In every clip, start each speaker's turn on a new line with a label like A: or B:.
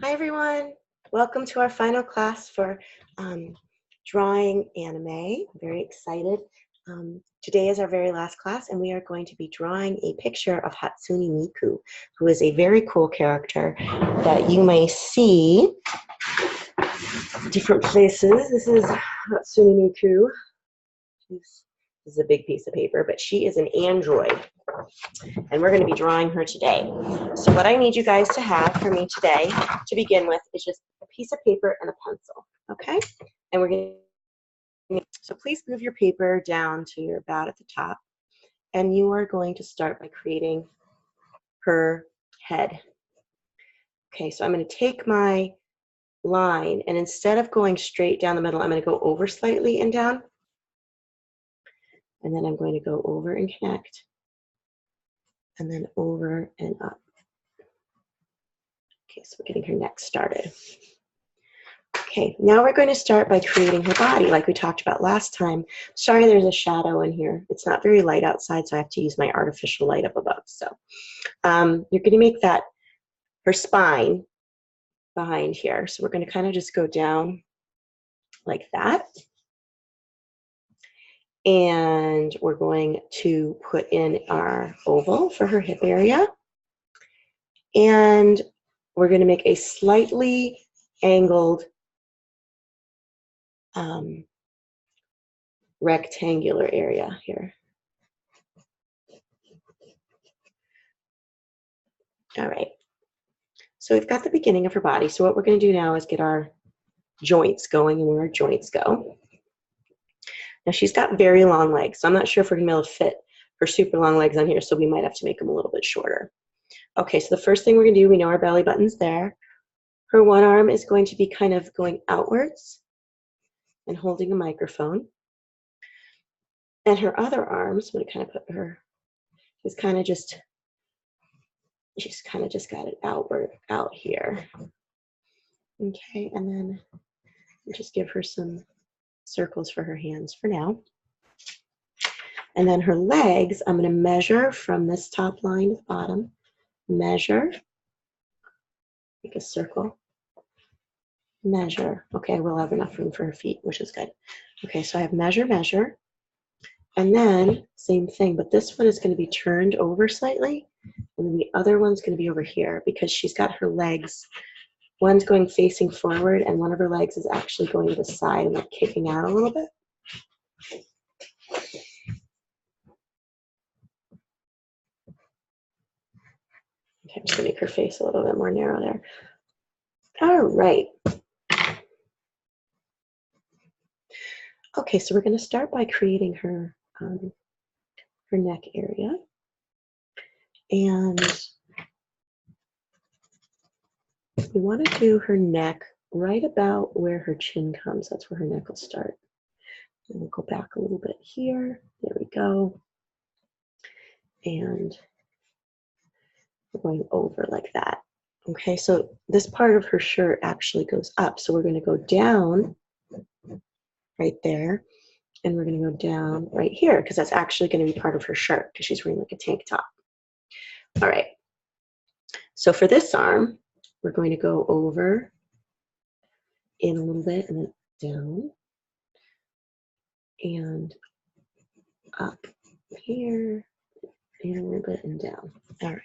A: Hi everyone, welcome to our final class for drawing anime. I'm very excited. Today is our very last class and we are going to be drawing a picture of Hatsune Miku, who is a very cool character that you may see different places. This is Hatsune Miku. This is a big piece of paper, but she is an android and we're going to be drawing her today. So what I need you guys to have for me today to begin with is just a piece of paper and a pencil, okay? And we're going to, so please move your paper down to about at the top, and you are going to start by creating her head. Okay, so I'm going to take my line, and instead of going straight down the middle, I'm going to go over slightly and down, and then I'm going to go over and connect, and then over and up. Okay, so we're getting her neck started. Okay, now we're going to start by creating her body like we talked about last time. Sorry, there's a shadow in here. It's not very light outside, so I have to use my artificial light up above. So you're going to make that her spine behind here. So we're going to kind of just go down like that. And we're going to put in our oval for her hip area. And we're going to make a slightly angled rectangular area here. All right. So we've got the beginning of her body. So what we're going to do now is get our joints going and where our joints go. Now she's got very long legs, so I'm not sure if we're going to be able to fit her super long legs on here, so we might have to make them a little bit shorter. Okay, so the first thing we're going to do, we know our belly button's there. Her one arm is going to be kind of going outwards and holding a microphone. And her other arms, I'm going to kind of put her, she's kind of just got it outward, out here. Okay, and then just give her some circles for her hands for now. And then her legs, I'm going to measure from this top line to the bottom, measure, make a circle, measure. Okay, we'll have enough room for her feet, which is good. Okay, so I have measure, measure, and then same thing, but this one is going to be turned over slightly, and then the other one's going to be over here because she's got her legs, one's going facing forward, and one of her legs is actually going to the side and like kicking out a little bit. Okay, I'm just going to make her face a little bit more narrow there. All right. Okay, so we're going to start by creating her her neck area. And we want to do her neck right about where her chin comes. That's where her neck will start. And we'll go back a little bit here. There we go. And we're going over like that. Okay, so this part of her shirt actually goes up. So we're going to go down right there. And we're going to go down right here because that's actually going to be part of her shirt because she's wearing like a tank top. All right. So for this arm, we're going to go over in a little bit and then down and up here and a little bit and down. All right.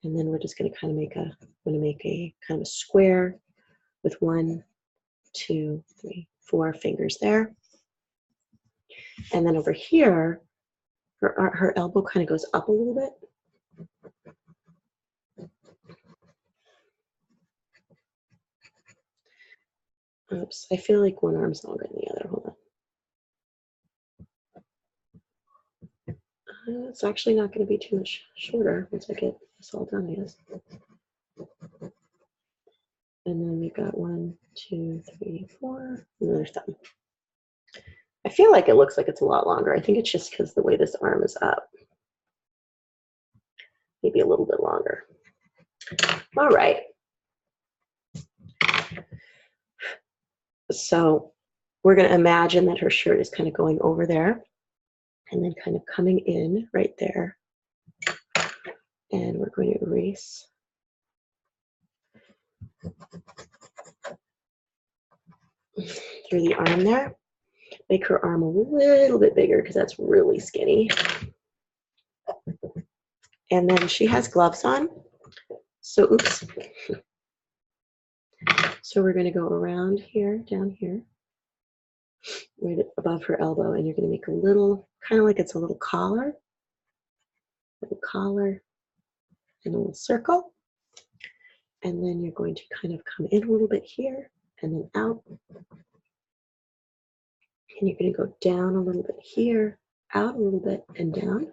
A: And then we're just going to kind of make a kind of a square with 1, 2, 3, 4 fingers there. And then over here, her elbow kind of goes up a little bit. Oops, I feel like one arm's longer than the other. Hold on. It's actually not going to be too much shorter once I get this all done, I guess. And then we've got 1, 2, 3, 4, and then there's thumb. I feel like it looks like it's a lot longer. I think it's just because the way this arm is up. Maybe a little bit longer. All right. So we're going to imagine that her shirt is kind of going over there and then kind of coming in right there. And we're going to erase through the arm there. Make her arm a little bit bigger because that's really skinny. And then she has gloves on. So, oops. So we're going to go around here, down here, right above her elbow, and you're going to make a little, kind of like it's a little collar, and a little circle. And then you're going to kind of come in a little bit here, and then out. And you're going to go down a little bit here, out a little bit, and down.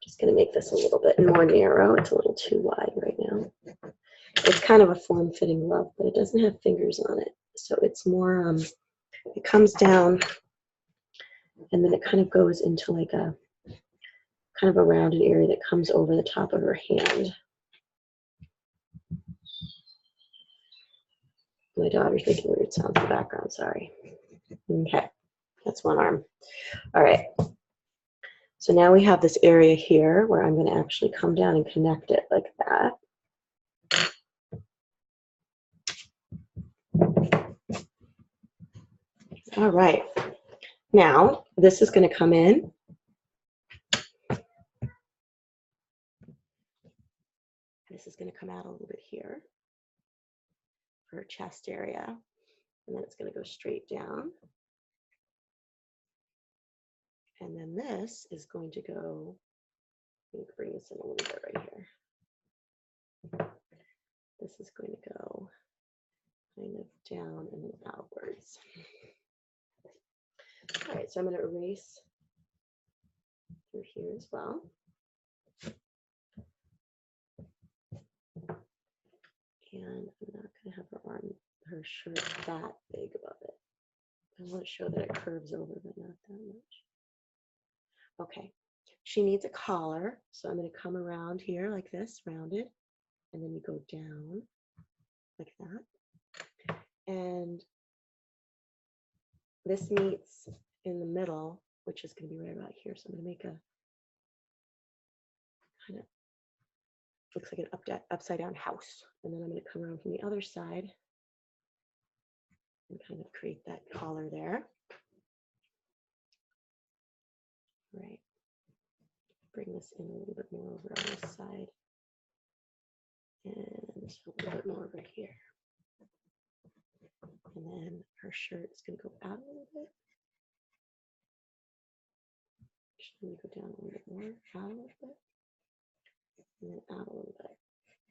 A: Just going to make this a little bit more narrow. It's a little too wide right now. It's kind of a form-fitting glove, but it doesn't have fingers on it. So it's more, it comes down, and then it kind of goes into like a, kind of a rounded area that comes over the top of her hand. My daughter's making weird sounds in the background, sorry. Okay, that's one arm. All right. So now we have this area here where I'm going to actually come down and connect it like that. All right. Now, this is going to come in. This is going to come out a little bit here for her chest area. And then it's going to go straight down. And then this is going to go, let me bring this in a little bit right here. This is going to go kind of down and then outwards. All right, so I'm going to erase through here as well. And I'm not going to have her shirt that big above it. I want to show that it curves over, but not that much. Okay, she needs a collar, so I'm going to come around here like this, rounded, and then you go down like that. And this meets in the middle, which is going to be right about here. So I'm going to make a kind of, looks like an upside down house. And then I'm going to come around from the other side and kind of create that collar there. Right. Bring this in a little bit more over on this side. And a little bit more over here. And then her shirt is going to go out a little bit. She's going to go down a little bit more, out a little bit, and then out a little bit.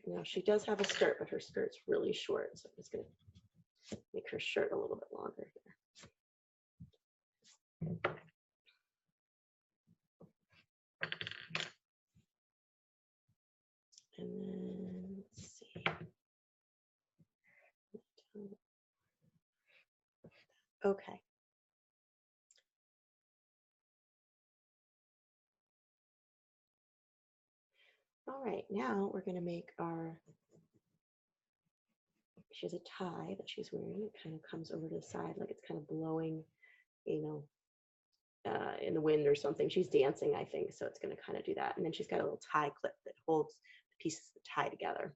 A: Now she does have a skirt, but her skirt's really short, so I'm just going to make her shirt a little bit longer here. And then let's see. Okay. All right, now we're going to make our, she has a tie that she's wearing. It kind of comes over to the side like it's kind of blowing, you know, in the wind or something. She's dancing, I think, so it's going to kind of do that. And then she's got a little tie clip that holds the pieces of the tie together.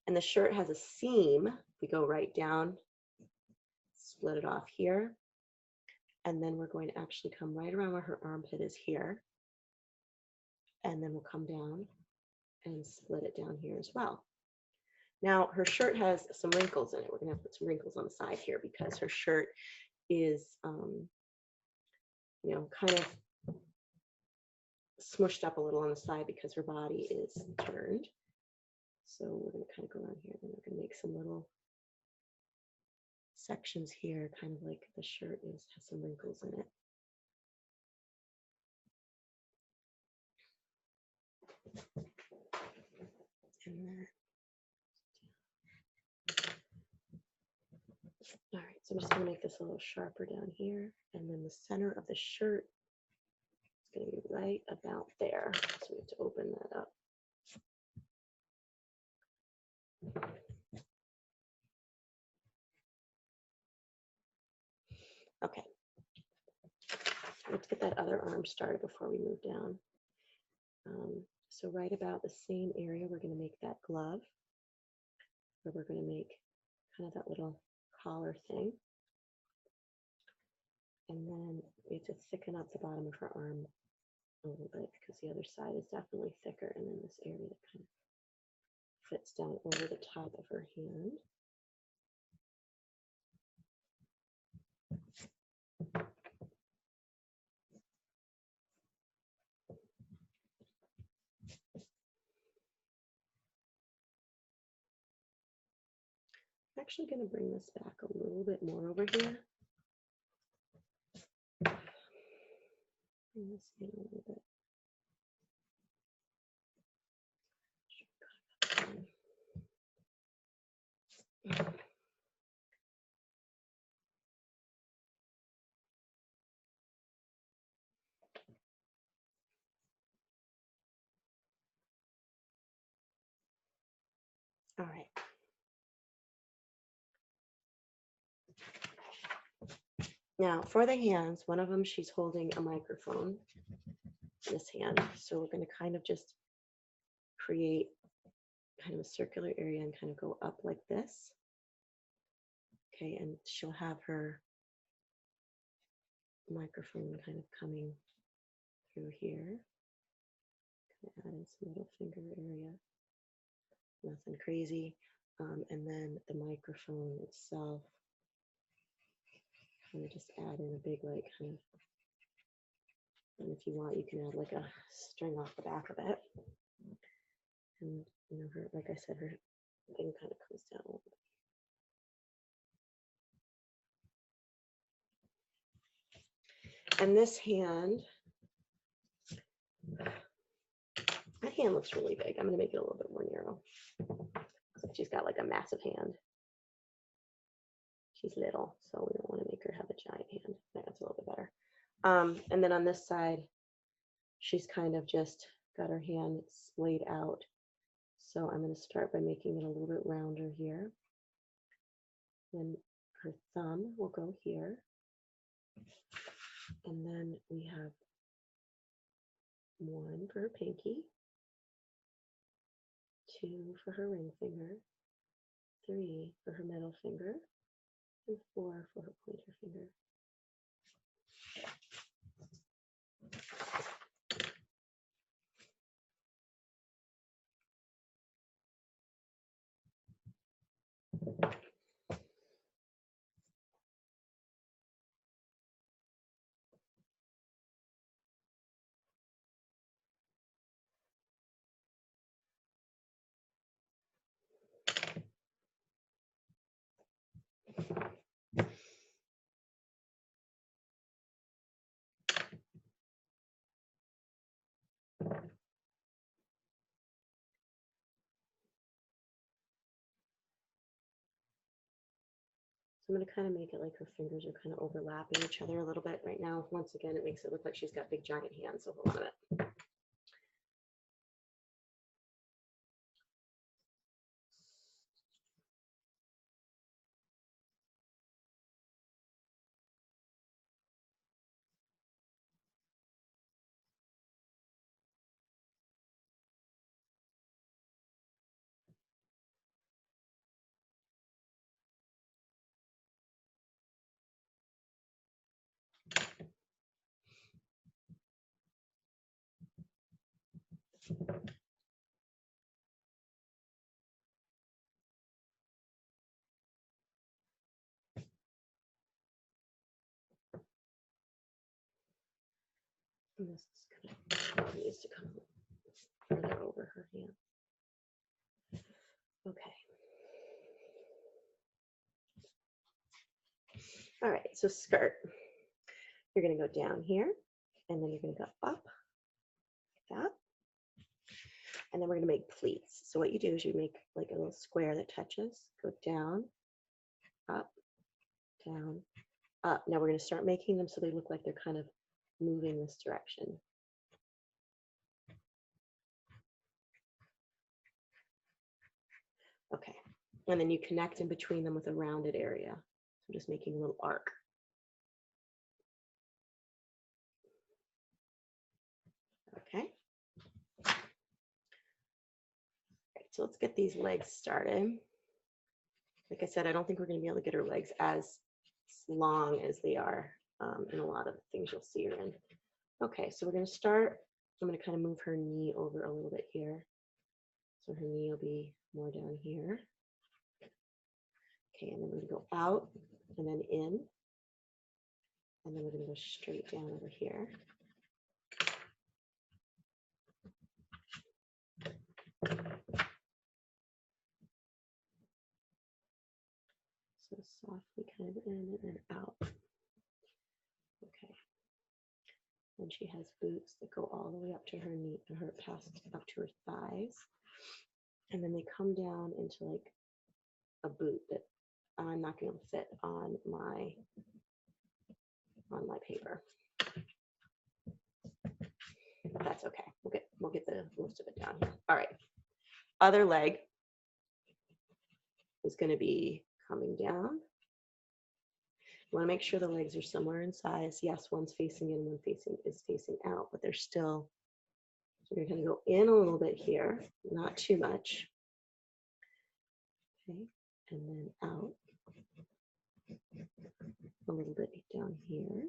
A: And the shirt has a seam. We go right down, split it off here, and then we're going to actually come right around where her armpit is here, and then we'll come down and split it down here as well. Now her shirt has some wrinkles in it. We're going to put some wrinkles on the side here because her shirt is, you know, kind of smushed up a little on the side because her body is turned. So we're going to kind of go around here and we're going to make some little sections here, kind of like the shirt has some wrinkles in it. And then, all right, so I'm just going to make this a little sharper down here, and then the center of the shirt is going to be right about there. So we have to open that up. Okay. let's get that other arm started before we move down. So right about the same area, we're going to make that glove, where we're going to make kind of that little collar thing. And then we have to thicken up the bottom of her arm a little bit because the other side is definitely thicker. And then this area that kind of fits down over the top of her hand. I'm actually going to bring this back a little bit more over here. Bring this in a little bit. All right. Now for the hands, one of them, she's holding a microphone, this hand. So we're going to kind of just create kind of a circular area and kind of go up like this. Okay, and she'll have her microphone kind of coming through here. Kind of add in some little finger area. Nothing crazy. And then the microphone itself, kind of just add in a big, like, kind of, and if you want, you can add like a string off the back of it. And, you know, her, like I said, her thing kind of comes down a little bit. And this hand, that hand looks really big. I'm going to make it a little bit more narrow. So she's got like a massive hand. She's little, so we don't want to make her have a giant hand. That's a little bit better. And then on this side, she's kind of just got her hand splayed out. So I'm going to start by making it a little bit rounder here. Then her thumb will go here. And then we have one for her pinky, 2 for her ring finger, 3 for her middle finger, and 4 for her pointer finger. So I'm going to kind of make it like her fingers are kind of overlapping each other a little bit right now. Once again, it makes it look like she's got big giant hands, so hold on a minute. And this is kind of needs to come further over her hand. Okay. All right, so skirt. You're going to go down here, and then you're going to go up like that. And then we're going to make pleats. So what you do is you make like a little square that touches, go down, up, down, up. Now we're going to start making them so they look like they're kind of moving this direction. Okay, and then you connect in between them with a rounded area. So just making a little arc. So let's get these legs started. Like I said, I don't think we're going to be able to get her legs as long as they are in a lot of the things you'll see her in. Okay, so we're going to start. I'm going to kind of move her knee over a little bit here. So her knee will be more down here. Okay, and then we're going to go out and then in. And then we're going to go straight down over here. So softly kind of in and then out. Okay. And she has boots that go all the way up to her knee, her past up to her thighs. And then they come down into like a boot that I'm not going to fit on my paper. That's okay. We'll get the most of it down here. All right. Other leg is going to be coming down. You want to make sure the legs are similar in size. Yes, one's facing in, one is facing out, but they're still. So you're going to go in a little bit here, not too much. Okay, and then out a little bit down here.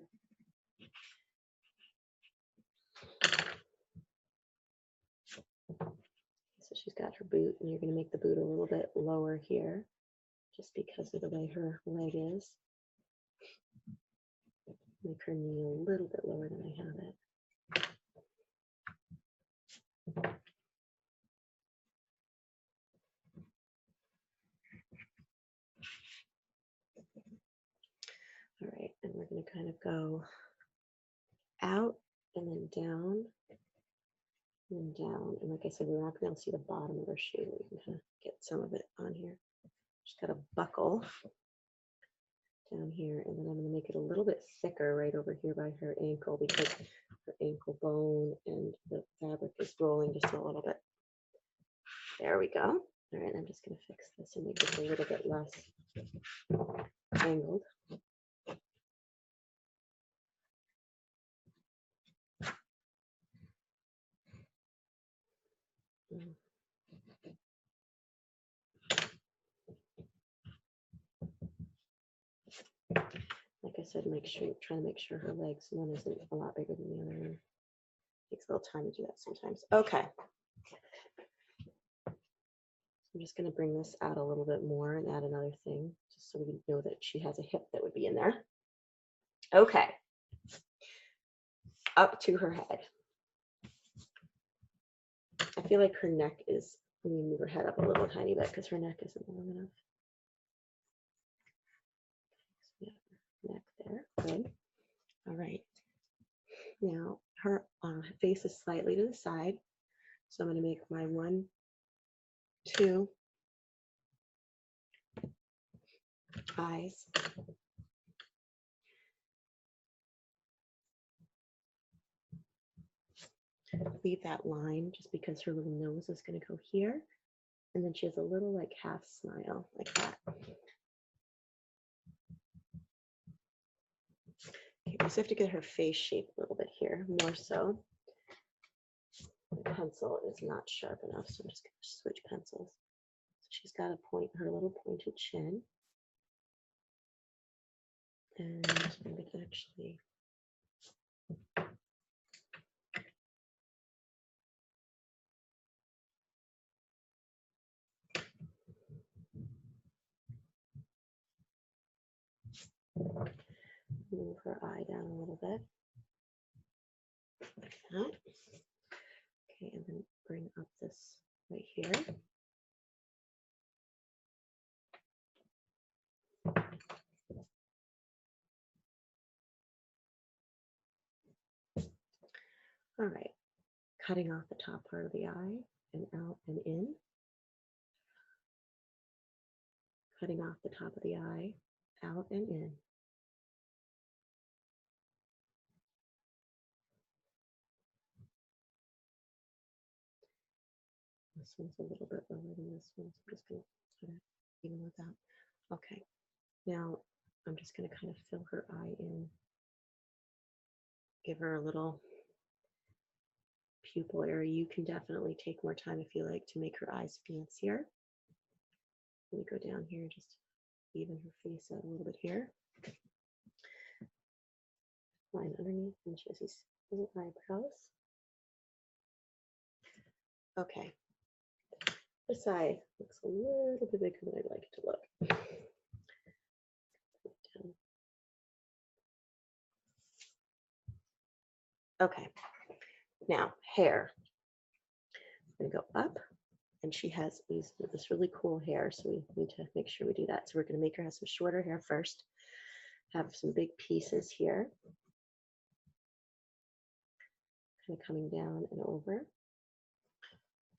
A: So she's got her boot, and you're going to make the boot a little bit lower here, just because of the way her leg is. Make her knee a little bit lower than I have it. All right, and we're going to kind of go out and then down and down. And like I said, we're not going to see the bottom of her shoe. We can kind of get some of it on here. She's got a buckle down here, and then I'm going to make it a little bit thicker right over here by her ankle because her ankle bone and the fabric is rolling just a little bit. There we go. All right, I'm just going to fix this and make it a little bit less angled. Like I said, try to make sure her legs, one isn't a lot bigger than the other one. Takes a little time to do that sometimes. Okay. I'm just going to bring this out a little bit more and add another thing, just so we know that she has a hip that would be in there. Okay. Up to her head. I feel like her neck is, let me move her head up a little tiny bit because her neck isn't long enough. So yeah, neck there, good. All right. Now her face is slightly to the side. So I'm going to make my 1, 2 eyes. Leave that line just because her little nose is going to go here. And then she has a little like half smile like that. Okay, we just have to get her face shape a little bit here, more so. The pencil is not sharp enough, so I'm just going to switch pencils. So she's got a point, her little pointed chin. And we can actually move her eye down a little bit. Like that. Okay, and then bring up this right here. All right, cutting off the top part of the eye and out and in. Cutting off the top of the eye, out and in. This one's a little bit lower than this one, so I'm just going to kind of even with that. Okay, now I'm just going to kind of fill her eye in. Give her a little pupil area. You can definitely take more time if you like to make her eyes fancier. Let me go down here and just even her face out a little bit here. Line underneath, and she has these little eyebrows. Okay. This eye looks a little bit bigger than I'd like it to look. Okay. Now, hair. I'm going to go up, and she has this really cool hair, so we need to make sure we do that. So we're going to make her have some shorter hair first, have some big pieces here, kind of coming down and over.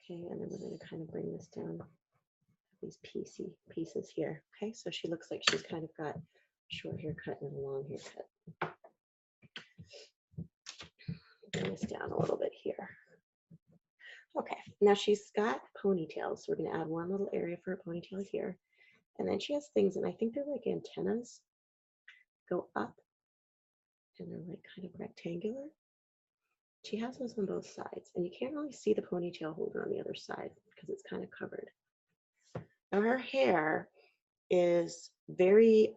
A: Okay, and then we're going to kind of bring this down, these pieces here. Okay, so she looks like she's kind of got short haircut and a long haircut. Bring this down a little bit here. Okay, now she's got ponytails, so we're going to add one little area for a ponytail here. And then she has things, and I think they're like antennas, go up, and they're like kind of rectangular. She has those on both sides, and you can't really see the ponytail holder on the other side because it's kind of covered. Now her hair is very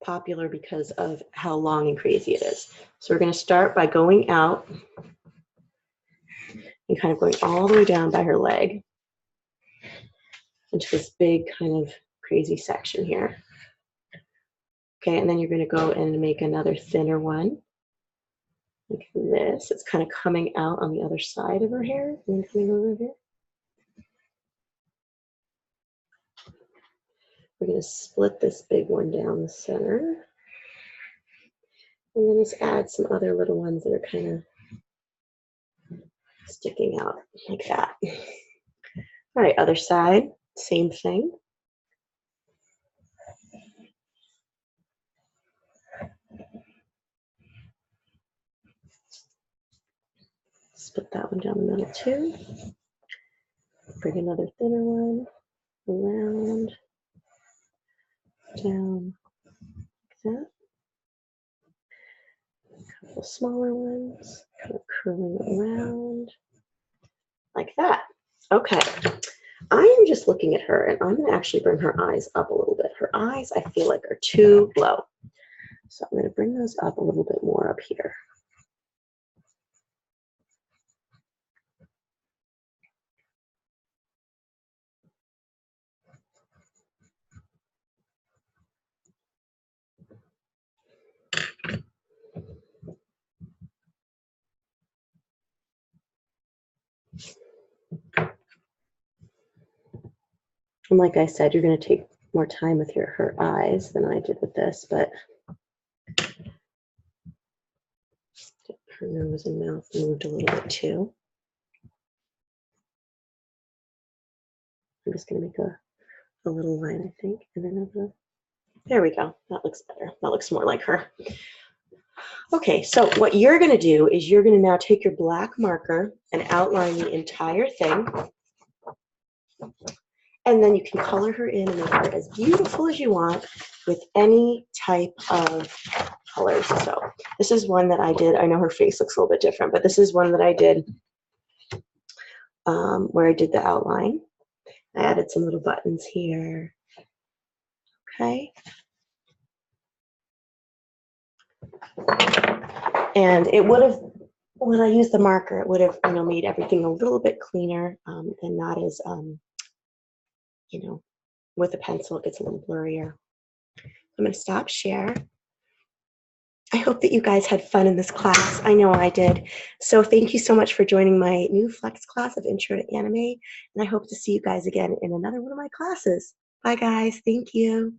A: popular because of how long and crazy it is. So we're going to start by going out and kind of going all the way down by her leg into this big kind of crazy section here. Okay, and then you're going to go and make another thinner one. Like this. It's kind of coming out on the other side of her hair and then coming over here. We're going to split this big one down the center. And then just add some other little ones that are kind of sticking out like that. All right, other side, same thing. Split that one down the middle too. Bring another thinner one around, down like that. A couple smaller ones, kind of curling around like that. Okay, I am just looking at her, and I'm going to actually bring her eyes up a little bit. Her eyes, I feel like, are too low. So I'm going to bring those up a little bit more up here. And like I said, you're going to take more time with her eyes than I did with this, but her nose and mouth moved a little bit too. I'm just going to make a little line, I think, and then there we go. That looks better. That looks more like her. Okay, so what you're going to do is you're going to now take your black marker and outline the entire thing. And then you can color her in and make her as beautiful as you want with any type of colors. So this is one that I did. I know her face looks a little bit different, but this is one that I did where I did the outline. I added some little buttons here. Okay. And it would have, when I used the marker, it would have, made everything a little bit cleaner and not as, with a pencil, it gets a little blurrier. I'm going to stop share. I hope that you guys had fun in this class. I know I did. So thank you so much for joining my new Flex class of Intro to Anime. And I hope to see you guys again in another one of my classes. Bye, guys. Thank you.